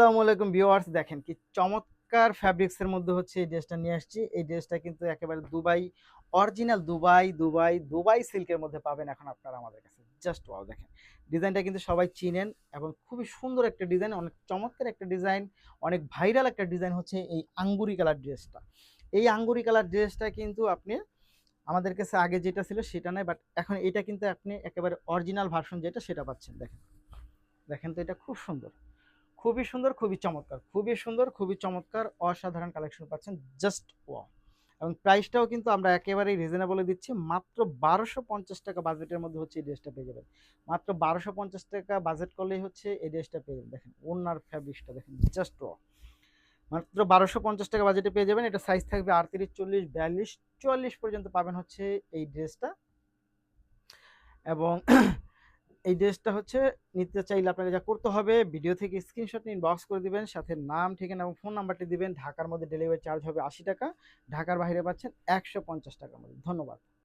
আসসালামু আলাইকুম ভিউয়ার্স, দেখেন কি চমৎকার ফ্যাব্রিক্স এর মধ্যে হচ্ছে এই ড্রেসটা নিয়ে আসছি। এই ড্রেসটা কিন্তু একেবারে দুবাই অরিজিনাল দুবাই সিল্কের মধ্যে পাবেন এখন আপনারা আমাদের কাছে। Just wow! দেখেন ডিজাইনটা কিন্তু সবাই চিনেন এবং খুবই সুন্দর একটা ডিজাইন, অনেক চমৎকার একটা ডিজাইন, অনেক ভাইরাল একটা ডিজাইন হচ্ছে এই আঙ্গুরি কালার ড্রেসটা। এই আঙ্গুরি কালার ড্রেসটা কিন্তু আপনি আমাদের কাছে আগে যেটা ছিল সেটা নাই, বাট এখন এটা কিন্তু আপনি একেবারে অরিজিনাল ভার্সন যেটা সেটা পাচ্ছেন। দেখেন, দেখেন তো এটা খুব সুন্দর। খুবই সুন্দর, খুবই চমৎকার, খুবই সুন্দর, খুবই চমৎকার, অসাধারণ কালেকশন পাচ্ছেন। Just wow! এবং প্রাইসটাও কিন্তু আমরা একেবারেই রিজনেবলে দিচ্ছি। মাত্র ১২৫০ টাকা বাজেটের মধ্যে হচ্ছে এই ড্রেসটা পেয়ে যাবেন। মাত্র ১২৫০ টাকা বাজেট করলেই হচ্ছে এই ড্রেসটা পেয়ে যাবেন। দেখেন ওড়নার ফ্যাব্রিক্সটা দেখেন, জাস্ট ওয়াও! মাত্র ১২৫০ টাকা বাজেটে পেয়ে যাবেন। এটা সাইজ থাকবে ৩৮, ৪০, ৪২, ৪৪ পর্যন্ত পাবেন হচ্ছে এই ড্রেসটা। এবং এই ড্রেসটা হচ্ছে নিতে চাইলে আপনাকে যা করতে হবে, ভিডিও থেকে স্ক্রিনশট নিয়ে ইনবক্স করে দিবেন, সাথে নাম, ঠিকানা এবং ফোন নাম্বারটি দিবেন। ঢাকার মধ্যে ডেলিভারি চার্জ হবে ৮০ টাকা, ঢাকার বাইরে পাচ্ছেন ১৫০ টাকার মধ্যে। ধন্যবাদ।